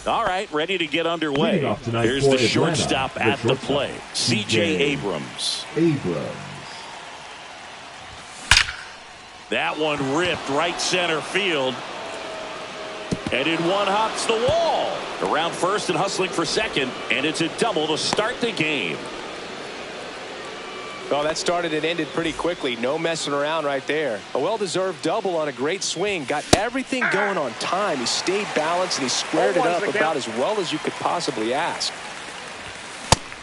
All right, ready to get underway. Here's the shortstop at the plate, C.J. Abrams. That one ripped right center field. And in one hops the wall. Around first and hustling for second. And it's a double to start the game. Well, that started and ended pretty quickly. No messing around right there. A well-deserved double on a great swing. Got everything going on time. He stayed balanced and he squared it up about as well as you could possibly ask.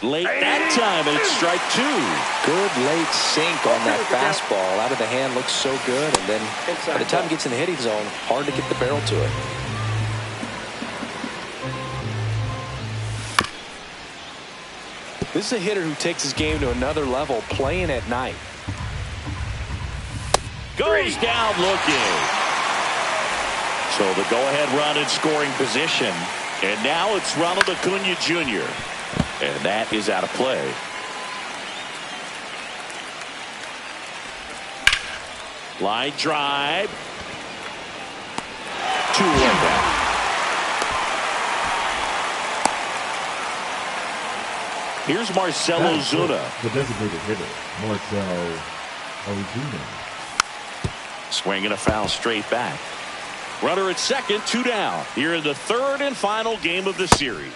Late that time, and it's strike two. Good late sink on that fastball. Out of the hand, looks so good. And then by the time he gets in the hitting zone, hard to get the barrel to it. This is a hitter who takes his game to another level, playing at night. Goes down looking. So the go-ahead run in scoring position. And now it's Ronald Acuna Jr. And that is out of play. Line drive. 2-1 down. Here's Marcell Ozuna. The designated hitter, Marcell Ozuna. Swing and a foul straight back. Runner at second, 2 down. Here in the third and final game of the series.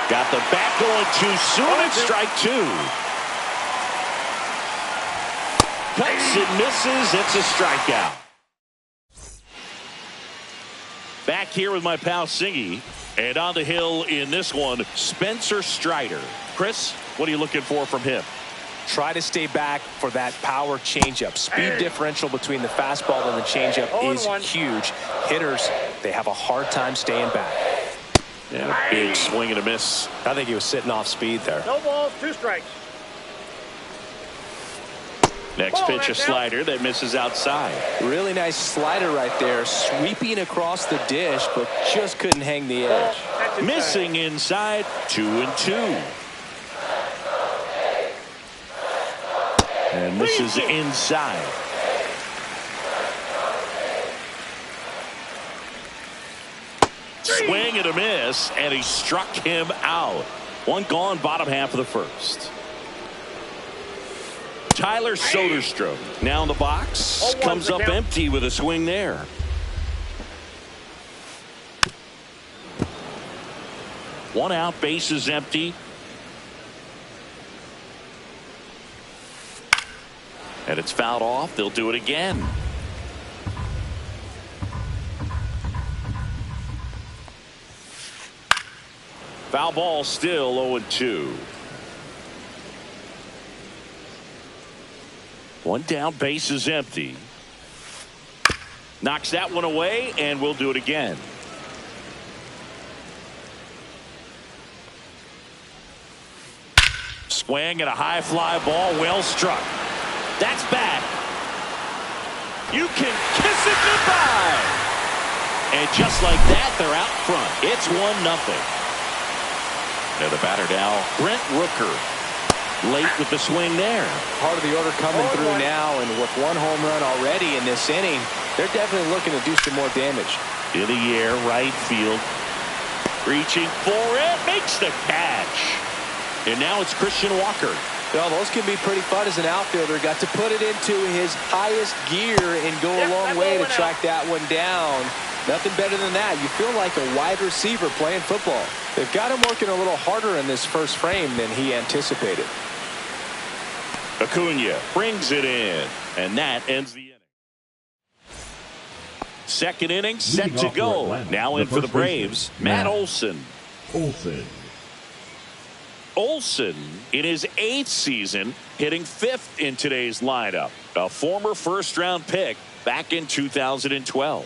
Got the bat going too soon. It's strike two. Cuts and misses. It's a strikeout. Back here with my pal Singy. And on the hill in this one, Spencer Strider. Chris, what are you looking for from him? Try to stay back for that power changeup. Speed differential between the fastball and the changeup is huge. Hitters, they have a hard time staying back. And a big swing and a miss. I think he was sitting off speed there. No balls, 2 strikes. Next pitch, a slider that misses outside. Really nice slider right there, sweeping across the dish, but just couldn't hang the edge. Missing inside, 2-2. And this is inside. Swing and a miss, and he struck him out. One gone, bottom half of the first. Tyler Soderstrom now in the box. Comes up empty with a swing there. One out, base is empty. And it's fouled off. They'll do it again. Foul ball still 0-2. One down, base is empty. Knocks that one away, and we'll do it again. Swing and a high fly ball, well struck. That's back. You can kiss it goodbye. And just like that, they're out front. It's 1-0. Now the batter now, Brent Rooker. Late with the swing there. Part of the order coming through now, and with 1 home run already in this inning, they're definitely looking to do some more damage. In the air, right field. Reaching for it, makes the catch. And now it's Christian Walker. Well, those can be pretty fun as an outfielder. Got to put it into his highest gear and go a long way to track that one down. Nothing better than that. You feel like a wide receiver playing football. They've got him working a little harder in this first frame than he anticipated. Acuna brings it in, and that ends the inning. Second inning set to go. Now in for the Braves, Matt Olson. Olson in his 8th season, hitting 5th in today's lineup. A former first-round pick back in 2012.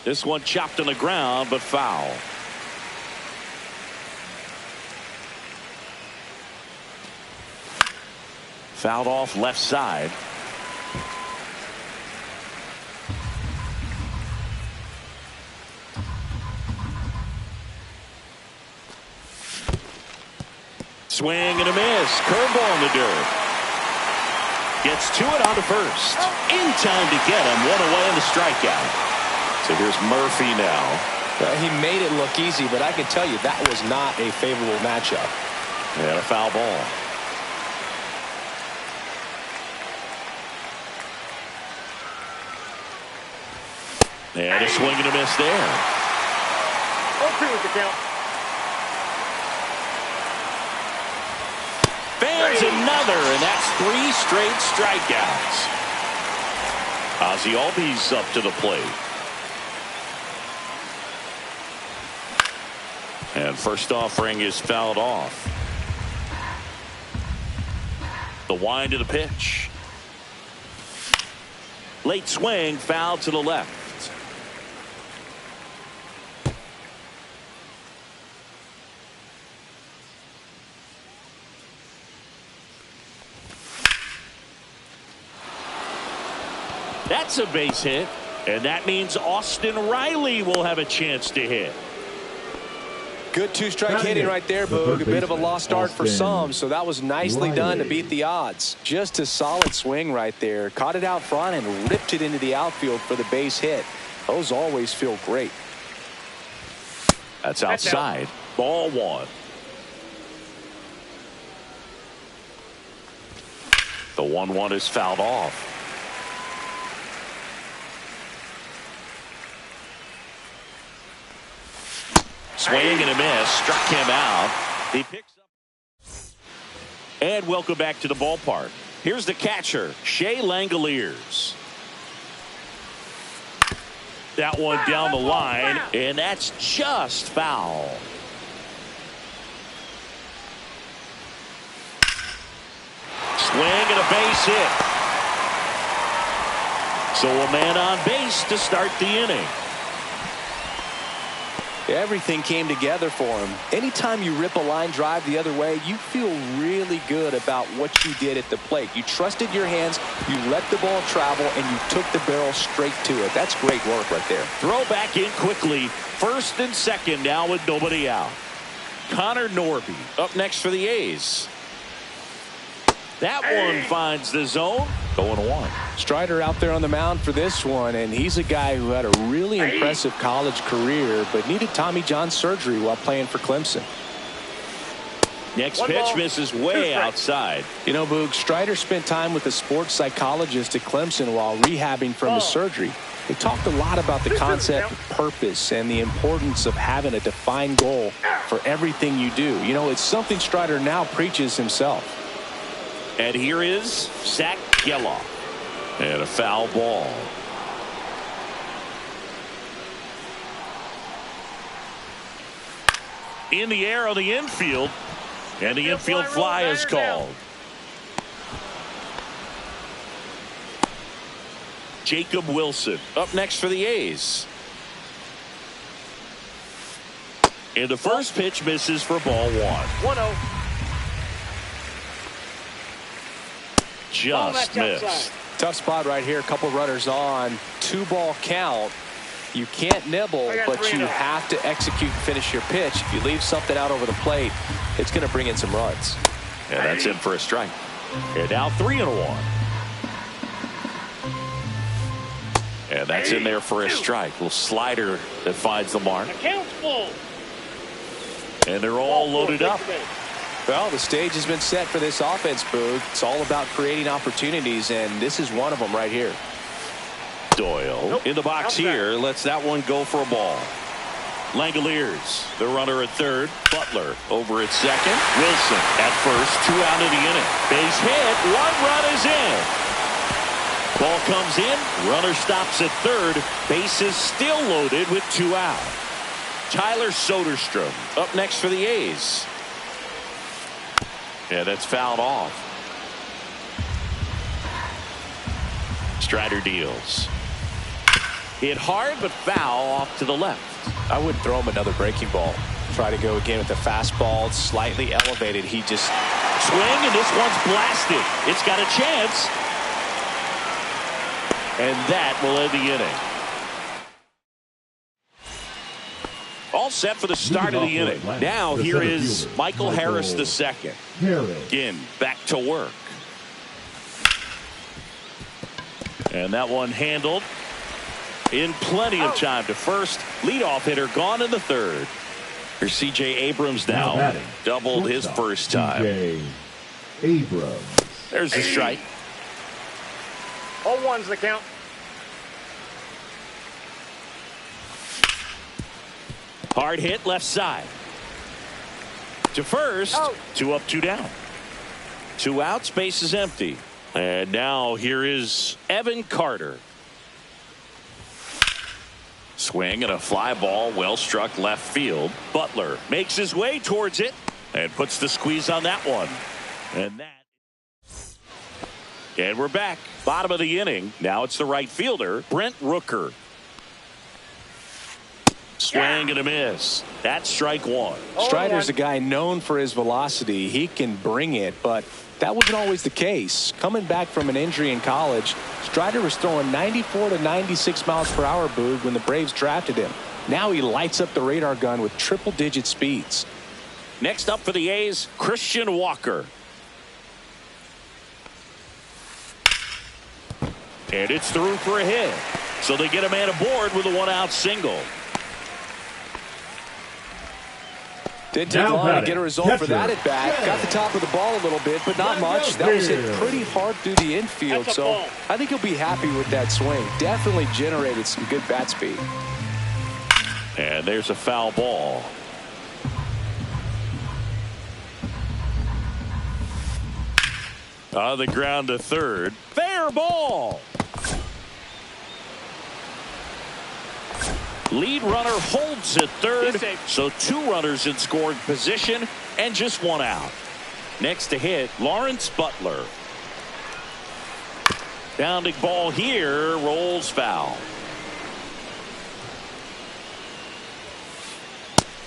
This one chopped on the ground, but foul. Fouled off left side. Swing and a miss. Curveball in the dirt. Gets to it on to first. In time to get him. One away in the strikeout. So here's Murphy now. He made it look easy, but I can tell you that was not a favorable matchup. And a foul ball. And a swing and a miss there. 0-2 with the count. Fans another, and that's 3 straight strikeouts. Ozzie Albies up to the plate. And first offering is fouled off. The wind of the pitch. Late swing, foul to the left. That's a base hit, and that means Austin Riley will have a chance to hit. Good 2-strike hitting right there, Boog. A bit of a lost start for some, so that was nicely done to beat the odds. Just a solid swing right there. Caught it out front and ripped it into the outfield for the base hit. Those always feel great. That's outside. Ball 1. The 1-1 is fouled off. Swing and a miss. Struck him out. He picks up. And welcome back to the ballpark. Here's the catcher, Shea Langoliers. That one down the line, and that's just foul. Swing and a base hit. So a man on base to start the inning. Everything came together for him. Anytime you rip a line drive the other way, you feel really good about what you did at the plate. You trusted your hands, you let the ball travel, and you took the barrel straight to it. That's great work right there. Throw back in quickly. First and second now with nobody out. Connor Norby up next for the A's. That one finds the zone. 0-1. Strider out there on the mound for this one, and he's a guy who had a really impressive college career but needed Tommy John surgery while playing for Clemson. Next pitch misses way outside. You know, Boog, Strider spent time with a sports psychologist at Clemson while rehabbing from his surgery. They talked a lot about the concept of purpose and the importance of having a defined goal for everything you do. You know, it's something Strider now preaches himself. And here is Zach Geloff. And a foul ball. In the air on the infield. And the infield fly is called. Jacob Wilson up next for the A's. And the first pitch misses for ball 1. 1-0. Just missed. Tough spot right here. A couple runners on. 2-ball count. You can't nibble, but you have to execute and finish your pitch. If you leave something out over the plate, it's going to bring in some runs. Yeah, that's in for a strike. And now 3-1. And that's in there for a strike. Little slider that finds the mark. Account's full. And they're all loaded up. Well, the stage has been set for this offense, Boog. It's all about creating opportunities, and this is one of them right here. Doyle in the box here. Lets that one go for a ball. Langoliers, the runner at third. Butler over at second. Wilson at first. 2 out of the inning. Base hit. 1 run is in. Ball comes in. Runner stops at third. Base is still loaded with 2 out. Tyler Soderstrom up next for the A's. Yeah, that's fouled off. Strider deals. Hit hard, but foul off to the left. I wouldn't throw him another breaking ball. Try to go again with the fastball. It's slightly elevated. He just swing, and this one's blasted. It's got a chance. And that will end the inning. All set for the start of the inning. Now here is Michael Harris II. Again, back to work. And that one handled. in plenty of time to first. Leadoff hitter gone in the third. Here's C.J. Abrams now. batting, Doubled his first time. C.J. Abrams. There's the strike. 0-1's the count. Hard hit left side. To first. Out. 2 up, 2 down. 2 out, space is empty. And now here is Evan Carter. Swing and a fly ball, well struck left field. Butler makes his way towards it and puts the squeeze on that one. And we're back. Bottom of the inning. Now it's the right fielder, Brent Rooker. Swing and a miss. That's strike 1. Strider's a guy known for his velocity. He can bring it, but that wasn't always the case. Coming back from an injury in college, Strider was throwing 94 to 96 miles per hour, Boog, when the Braves drafted him. Now he lights up the radar gun with triple-digit speeds. Next up for the A's, Christian Walker. And it's through for a hit. So they get a man aboard with a 1-out single. Didn't take long to get a result for that at bat. Got the top of the ball a little bit, but not much. That was hit pretty hard through the infield, so I think he'll be happy with that swing. Definitely generated some good bat speed. And there's a foul ball. On the ground to third. Fair ball. Lead runner holds at third, so 2 runners in scoring position and just 1 out. Next to hit, Lawrence Butler. Bounding ball here, rolls foul.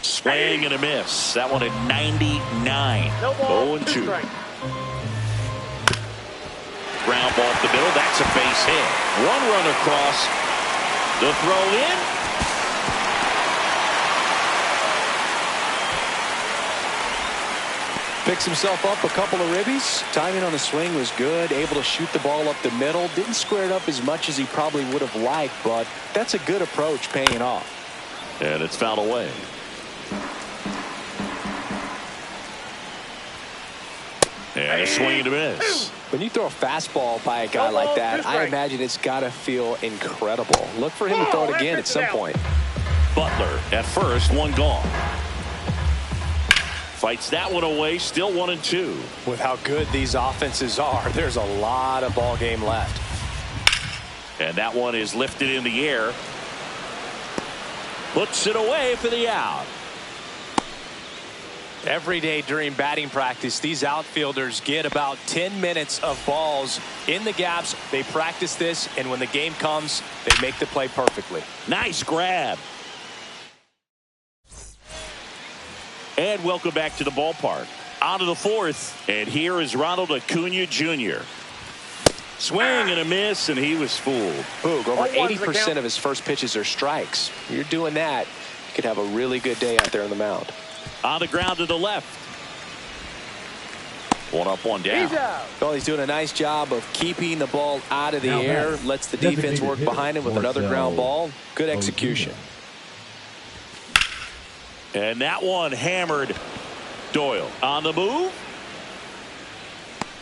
Swing and a miss. That one at 99. No ball, 0-2. strike. Ground ball up the middle. That's a base hit. 1 run across. The throw in. Picks himself up a couple of ribbies. Timing on the swing was good. Able to shoot the ball up the middle. Didn't square it up as much as he probably would have liked, but that's a good approach, paying off. And it's fouled away. And a swing and a miss. When you throw a fastball by a guy like that, I imagine it's got to feel incredible. Look for him to throw it again at some point. Butler at first, 1 gone. Fights that one away, still 1-2. With how good these offenses are, there's a lot of ball game left. And that one is lifted in the air. Puts it away for the out. Every day during batting practice, these outfielders get about 10 minutes of balls in the gaps. They practice this, and when the game comes, they make the play perfectly. Nice grab. And welcome back to the ballpark. On to the 4th, and here is Ronald Acuna Jr. Swing and a miss, and he was fooled. Boog, over 80% of his first pitches are strikes. You're doing that, you could have a really good day out there on the mound. On the ground to the left. 1 up, 1 down. Well, he's doing a nice job of keeping the ball out of the air. Lets the defense work behind him with another ground ball. Good execution. And that one hammered. Doyle on the move.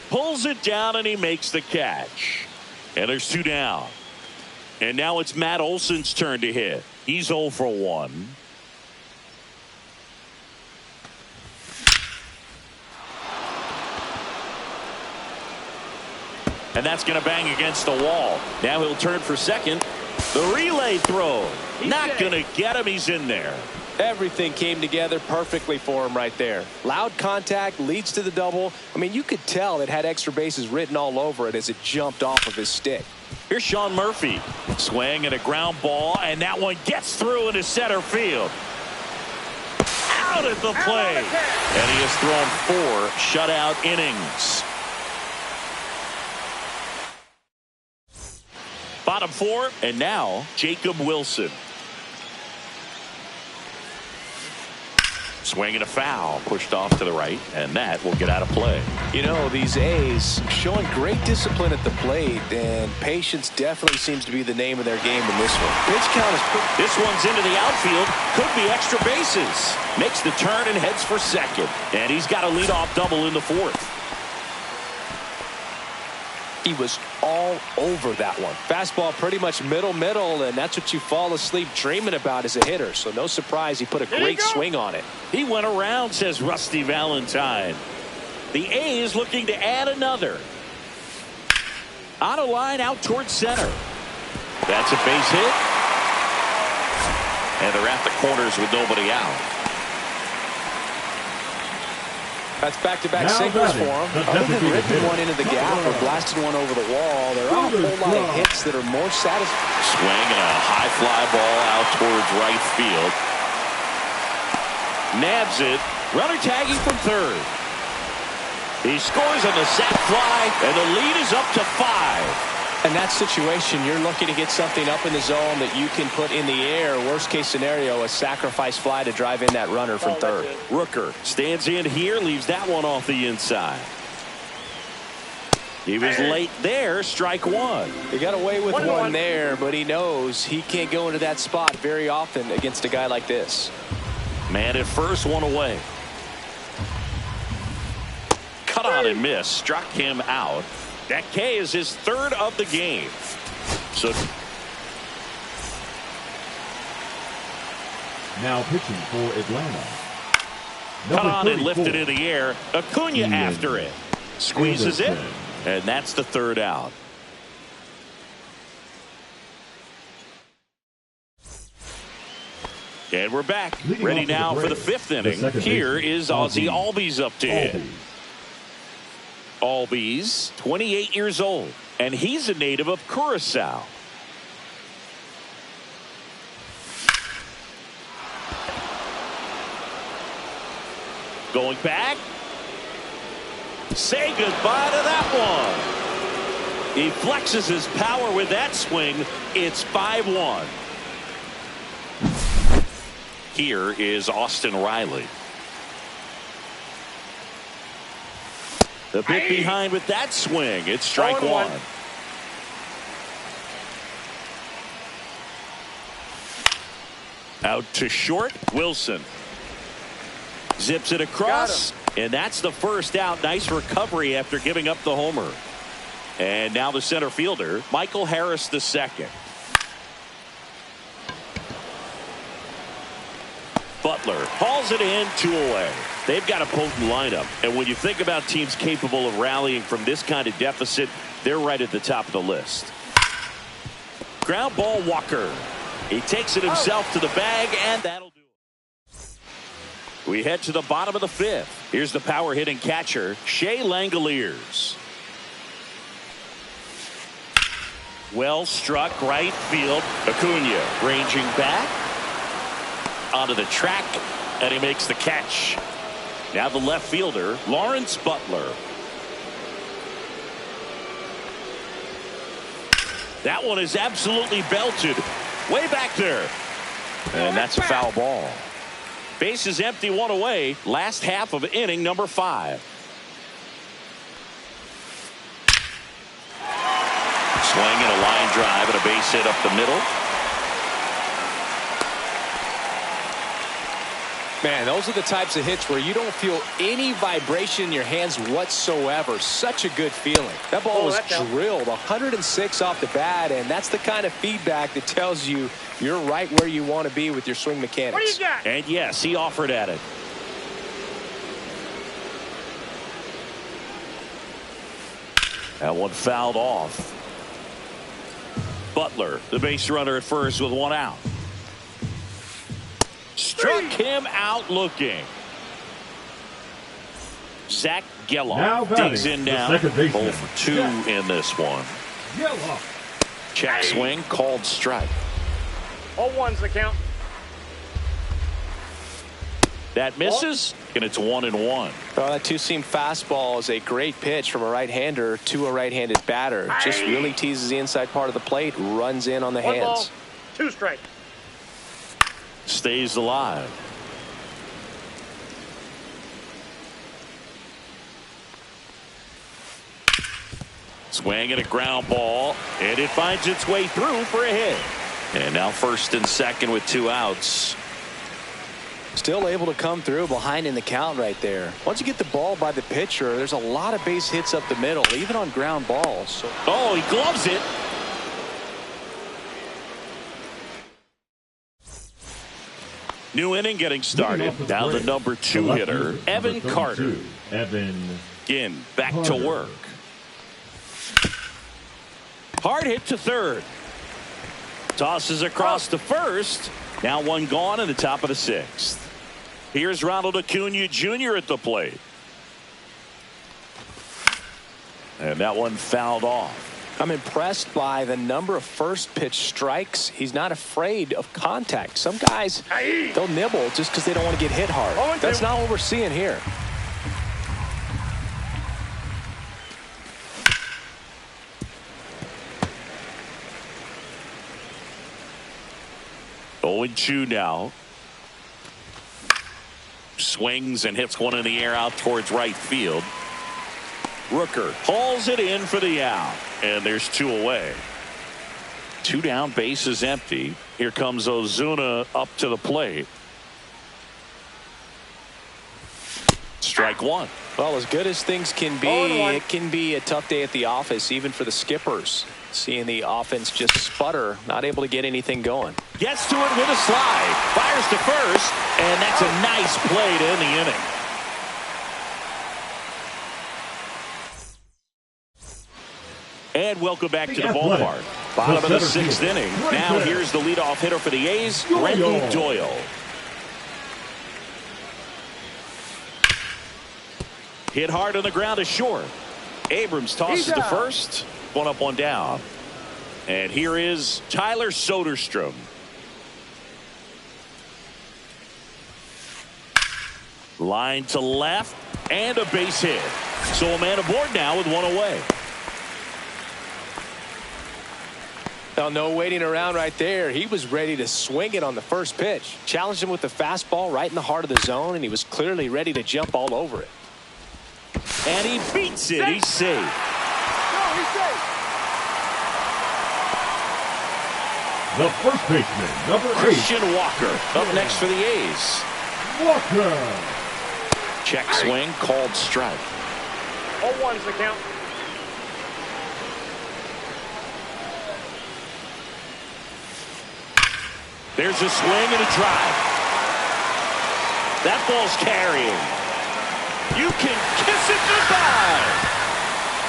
Pulls it down, and he makes the catch. And there's 2 down. And now it's Matt Olson's turn to hit. He's 0 for 1. And that's going to bang against the wall. Now he'll turn for second. The relay throw. Not going to get him. He's in there. Everything came together perfectly for him right there. Loud contact leads to the double. I mean, you could tell it had extra bases written all over it as it jumped off of his stick. Here's Sean Murphy. Swing and a ground ball, and that one gets through into center field. Out at the plate. And he has thrown 4 shutout innings. Bottom 4, and now Jacob Wilson. Swing and a foul. Pushed off to the right, and that will get out of play. You know, these A's showing great discipline at the plate, and patience definitely seems to be the name of their game in this one. Pitch count is This one's into the outfield. Could be extra bases. Makes the turn and heads for second. And he's got a leadoff double in the fourth. He was all over that one. Fastball pretty much middle, and that's what you fall asleep dreaming about as a hitter. So no surprise he put a great swing on it. He went around, says Rusty Valentine. The A's looking to add another. On a line out towards center. That's a base hit. And they're at the corners with nobody out. That's back-to-back singles for him. Other than ripping one into the gap or blasting one over the wall, there aren't a whole lot of hits that are more satisfying. Swing and a high fly ball out towards right field. Nabs it. Runner tagging from third. He scores on the sac fly, and the lead is up to 5. In that situation, you're looking to get something up in the zone that you can put in the air. Worst case scenario, a sacrifice fly to drive in that runner from third. Rooker stands in here, leaves that one off the inside. He was late there, strike one. He got away with one there, but he knows he can't go into that spot very often against a guy like this. Man at first, one away. Cut on and miss, struck him out. That K is his third of the game. So now pitching for Atlanta. Cut on and lifted in the air. Acuna after it. Squeezes it. And that's the third out. And we're back. Ready now for the fifth inning. Here is Ozzie Albies up to hit. Albies, 28 years old, and he's a native of Curacao. Going back. Say goodbye to that one. He flexes his power with that swing. It's 5-1. Here is Austin Riley. The bit behind with that swing. It's strike one. Out to short. Wilson zips it across, and that's the first out. Nice recovery after giving up the homer. And now the center fielder, Michael Harris, the second. Butler hauls it in, 2 away. They've got a potent lineup, and when you think about teams capable of rallying from this kind of deficit, they're right at the top of the list. Ground ball, Walker. He takes it himself to the bag, and that'll do it. We head to the bottom of the fifth. Here's the power hitting catcher, Shea Langoliers. Well struck right field. Acuna ranging back onto the track, and he makes the catch. Now the left fielder, Lawrence Butler. That one is absolutely belted. Way back there. And that's a foul ball. Base is empty, 1 away. Last half of inning number 5. Swing and a line drive and a base hit up the middle. Man, those are the types of hits where you don't feel any vibration in your hands whatsoever. Such a good feeling. That ball was drilled 106 off the bat, and that's the kind of feedback that tells you you're right where you want to be with your swing mechanics. What do you got? And yes, he offered at it. That one fouled off. Butler, the base runner at first with 1 out. Struck him out looking. Zach Geloff digs in now. 0 for 2 in this one. Check swing, called strike. 0-1's the count. That misses, and it's 1-1. That two-seam fastball is a great pitch from a right-hander to a right-handed batter. Just really teases the inside part of the plate, runs in on the 1 hands. ball, 2 strikes. Stays alive. Swing and a ground ball, and it finds its way through for a hit. And now first and second with 2 outs. Still able to come through behind in the count right there. Once you get the ball by the pitcher, there's a lot of base hits up the middle, even on ground balls. So oh, he gloves it. New inning getting started. Now the number 2 hitter, Evan Carter. Again, back to work. Hard hit to third. Tosses across to first. Now 1 gone in the top of the 6th. Here's Ronald Acuna Jr. at the plate. And that one fouled off. I'm impressed by the number of first pitch strikes. He's not afraid of contact. Some guys, they'll nibble just because they don't want to get hit hard. That's not what we're seeing here. Owen Chu now. Swings and hits one in the air out towards right field. Rooker hauls it in for the out. And there's 2 away. 2 down, base is empty. Here comes Ozuna up to the plate. Strike 1. Well, as good as things can be, it can be a tough day at the office, even for the skippers. Seeing the offense just sputter, not able to get anything going. Gets to it with a slide. Fires to first. And that's a nice play to end the inning. And welcome back to the ballpark. Bottom of the 6th inning. Now here's the leadoff hitter for the A's, Brenton Doyle. Hit hard on the ground to short. Abrams tosses to first. 1 up, 1 down. And here is Tyler Soderstrom. Line to left and a base hit. So a man aboard now with 1 away. Now, no waiting around right there. He was ready to swing it on the first pitch. Challenged him with the fastball right in the heart of the zone, and he was clearly ready to jump all over it. And he beats it. He's safe. No, he's safe. The first baseman, number 8. Christian Walker up next for the A's. Walker. Check swing, called strike. 0-1's the count. There's a swing and a drive. That ball's carrying. You can kiss it goodbye.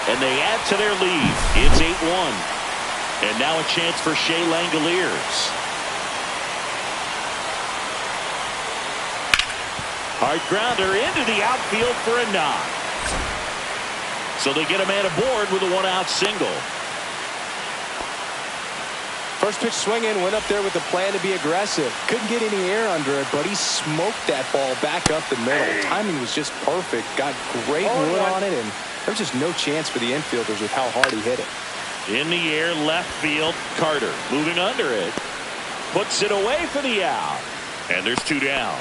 And they add to their lead. It's 8-1. And now a chance for Shea Langoliers. Hard grounder into the outfield for a knock. So they get a man aboard with a 1-out single. First pitch swinging, went up there with the plan to be aggressive. Couldn't get any air under it, but he smoked that ball back up the middle. Timing was just perfect. Got great wood on it, and there's just no chance for the infielders with how hard he hit it. In the air, left field, Carter moving under it. Puts it away for the out. And there's 2 down.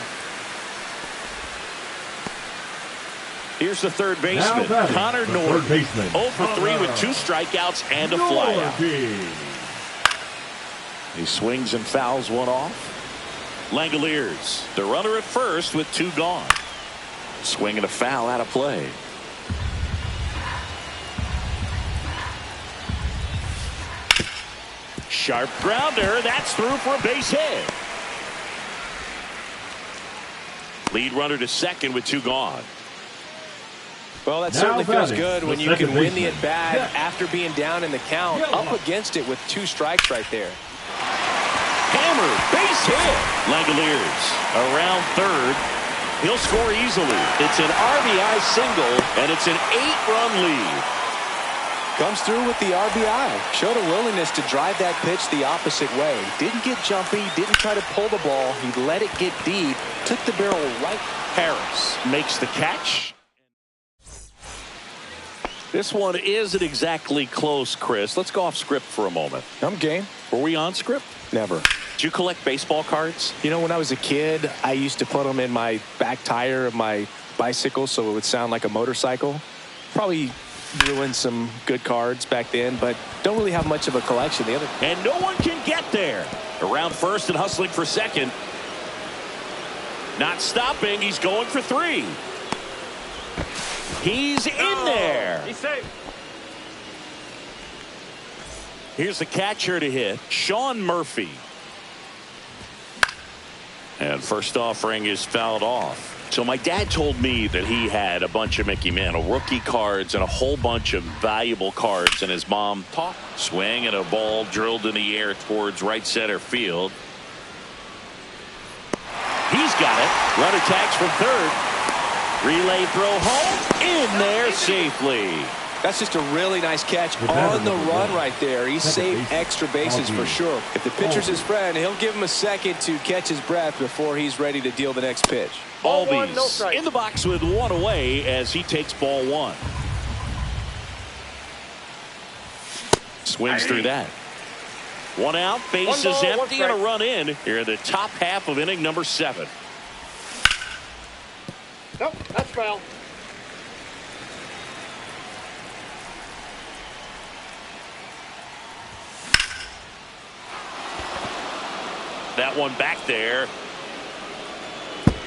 Here's the third baseman, Connor Norton. 0 for 3 with 2 strikeouts and a flyout. He swings and fouls one off. Langoliers, the runner at first with 2 gone. Swing and a foul out of play. Sharp grounder. That's through for a base hit. Lead runner to second with 2 gone. Well, that certainly feels good when you can win the at-bat after being down in the count, up against it with 2 strikes right there. Hammer, base hit. Langoliers around third. He'll score easily. It's an RBI single, and it's an 8-run lead. Comes through with the RBI. Showed a willingness to drive that pitch the opposite way. Didn't get jumpy, didn't try to pull the ball. He let it get deep, took the barrel right. Harris makes the catch. This one isn't exactly close, Chris. Let's go off script for a moment. I'm game. Were we on script? Never. Did you collect baseball cards? You know, when I was a kid, I used to put them in my back tire of my bicycle so it would sound like a motorcycle. Probably Drew in some good cards back then, but don't really have much of a collection. And no one can get there. Around first and hustling for second. Not stopping. He's going for three. He's in there. He's safe. Here's the catcher to hit, Sean Murphy. And first offering is fouled off. So my dad told me that he had a bunch of Mickey Mantle rookie cards and a whole bunch of valuable cards, and his mom talked. Swing and a ball drilled in the air towards right center field. He's got it. Runner tags from third. Relay throw home. In there safely. That's just a really nice catch on the run right there. He saved extra bases for sure. If the pitcher's his friend, he'll give him a second to catch his breath before he's ready to deal the next pitch. Albies in the box with one away as he takes ball one. Swings through that. One out, bases empty, and a run in here in the top half of inning number 7. Nope, that's foul. That one back there.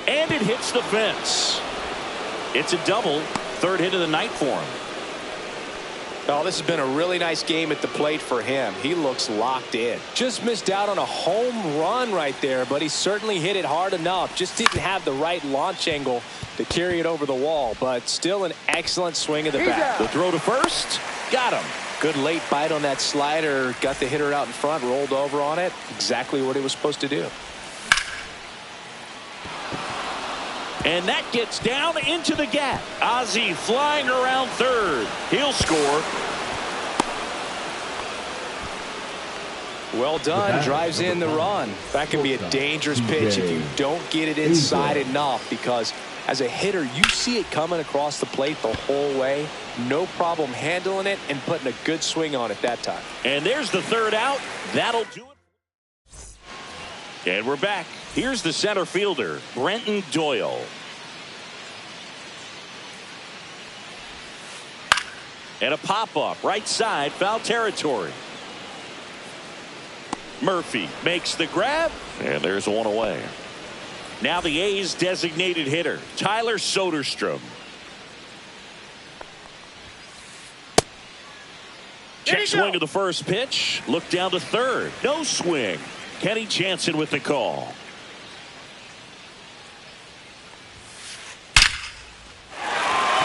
And it hits the fence. It's a double. Third hit of the night for him. Oh, this has been a really nice game at the plate for him. He looks locked in. Just missed out on a home run right there, but he certainly hit it hard enough. Just didn't have the right launch angle to carry it over the wall, but still an excellent swing of the bat. The throw to first. Got him. Good late bite on that slider. Got the hitter out in front, rolled over on it. Exactly what he was supposed to do. And that gets down into the gap. Ozzie flying around third. He'll score. Well done. Drives in the run. That can be a dangerous pitch if you don't get it inside enough, because as a hitter, you see it coming across the plate the whole way. No problem handling it and putting a good swing on it that time. And there's the third out. That'll do it. And we're back. Here's the center fielder, Brenton Doyle. And a pop-up right side, foul territory. Murphy makes the grab, and there's one away. Now the A's designated hitter, Tyler Soderstrom. Check swing of the first pitch. Look down to third. No swing. Kenny Jansen with the call.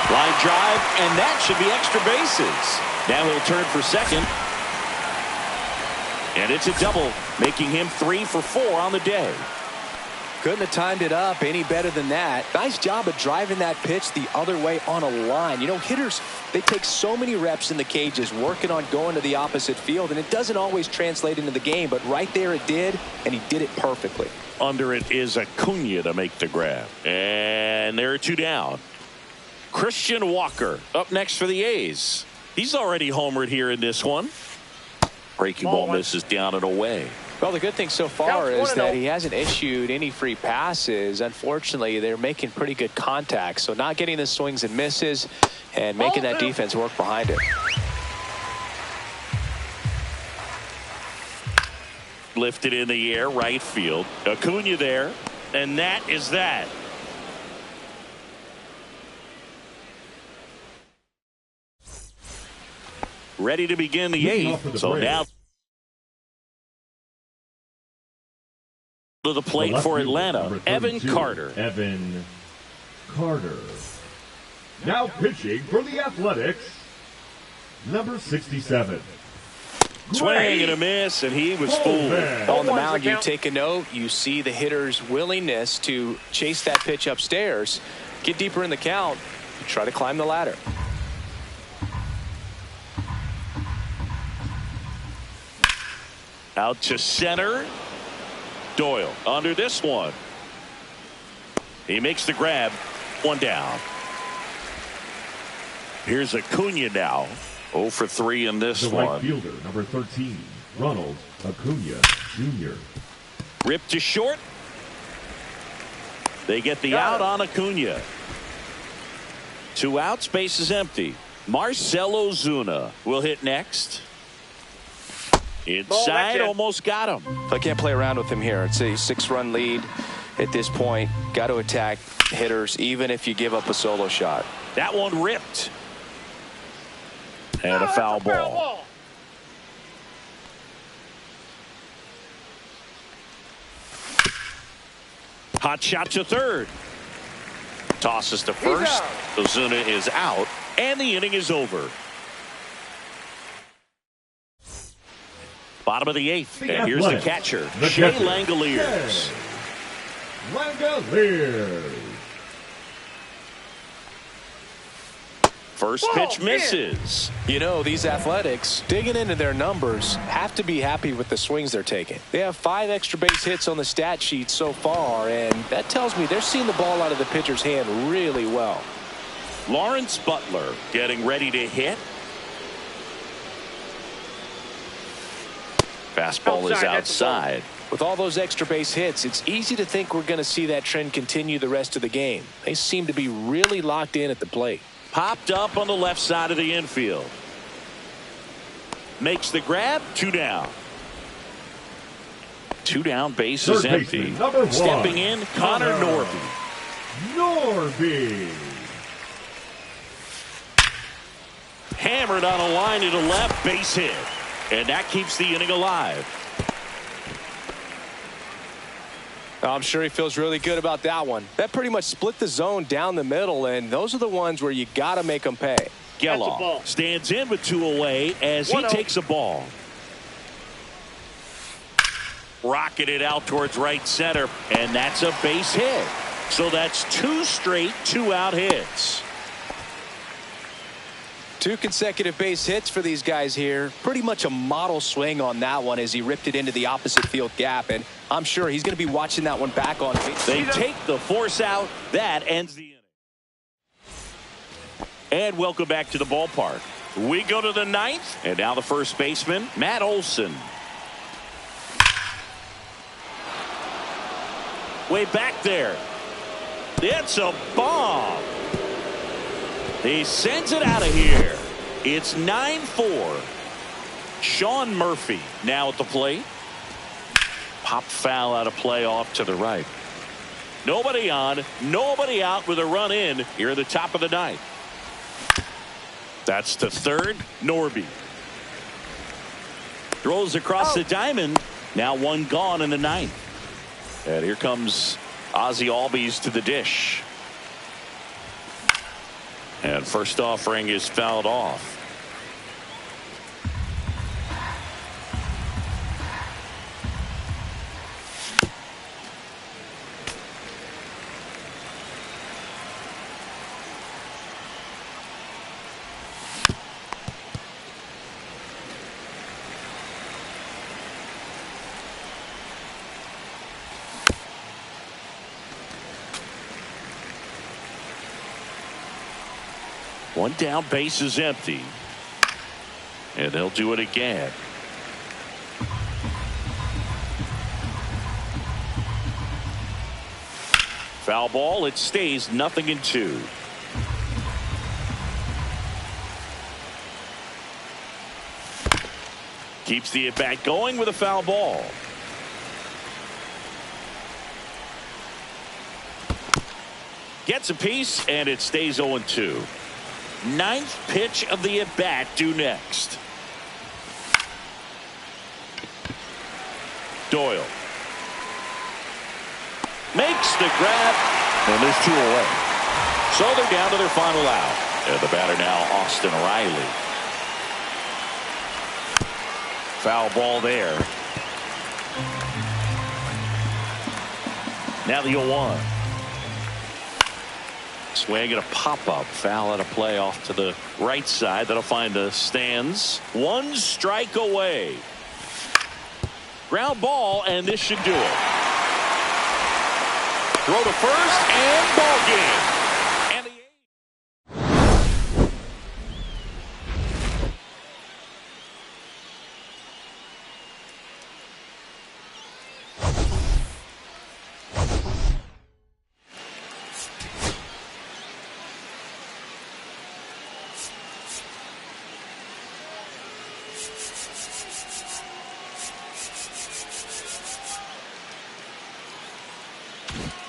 Line drive, and that should be extra bases. Now he'll turn for second. And it's a double, making him 3 for 4 on the day. Couldn't have timed it up any better than that. Nice job of driving that pitch the other way on a line. You know, hitters, they take so many reps in the cages working on going to the opposite field, and it doesn't always translate into the game, but right there it did, and he did it perfectly. Under it is Acuna to make the grab. And there are 2 down. Christian Walker up next for the A's. He's already homered here in this one. Breaking ball misses down and away. Well, the good thing so far is that he hasn't issued any free passes. Unfortunately, they're making pretty good contact, so not getting the swings and misses and making that defense work behind it. Lifted in the air, right field. Acuna there, and that is that. Ready to begin the 8th. So now to the plate for Atlanta, Evan Carter. Evan Carter. Now pitching for the Athletics, number 67. Swing and a miss, and he was fooled. On the mound, you take a note. You see the hitter's willingness to chase that pitch upstairs, get deeper in the count, try to climb the ladder. Out to center. Doyle under this one. He makes the grab. 1 down. Here's Acuna now. 0 for 3 in this the one. Right fielder, number 13, Ronald Acuna Jr. Ripped to short. They get the out on Acuna. 2 outs, base is empty. Marcelo Zuna will hit next. Inside, almost got him. I can't play around with him here. It's a 6-run lead at this point. Got to attack hitters, even if you give up a solo shot. That one ripped. And a foul ball. Hot shot to third. Tosses to first. Ozuna is out. And the inning is over. Bottom of the 8th. And here's the catcher, Shea Langoliers. Langoliers. First pitch misses. You know, these Athletics, digging into their numbers, have to be happy with the swings they're taking. They have 5 extra base hits on the stat sheet so far, and that tells me they're seeing the ball out of the pitcher's hand really well. Lawrence Butler getting ready to hit. Fastball is outside. With all those extra base hits, it's easy to think we're going to see that trend continue the rest of the game. They seem to be really locked in at the plate. Popped up on the left side of the infield. Makes the grab. 2 down. 2 down, base is empty. Stepping in, Connor Norby. Hammered on a line to the left, base hit. And that keeps the inning alive. I'm sure he feels really good about that one. That pretty much split the zone down the middle, and those are the ones where you got to make them pay. Geloff stands in with 2 away as he takes a ball. Rocketed out towards right center, and that's a base hit. So that's 2 straight 2-out hits. 2 consecutive base hits for these guys here. Pretty much a model swing on that one as he ripped it into the opposite field gap, and I'm sure he's going to be watching that one back on. They take the force out. That ends the inning. And welcome back to the ballpark. We go to the 9th, and now the first baseman, Matt Olson. Way back there. It's a bomb. He sends it out of here. It's 9-4. Sean Murphy now at the plate. Pop foul out of play off to the right. Nobody on, nobody out with a run in here at the top of the 9th. That's to third, Norby. Throws across the diamond. Now 1 gone in the 9th. And here comes Ozzie Albies to the dish. And first offering is fouled off. One down, base is empty. And they'll do it again. Foul ball. It stays 0-2. Keeps the at-bat going with a foul ball. Gets a piece, and it stays 0-2. 9th pitch of the at-bat due next. Doyle makes the grab, and there's 2 away. So they're down to their final out. And the batter now, Austin Riley. Foul ball there. Now the 0-1. Swing and a pop-up. Foul out of play off to the right side. That'll find the stands. 1 strike away. Ground ball, and this should do it. Throw to first, and ball game. And the it.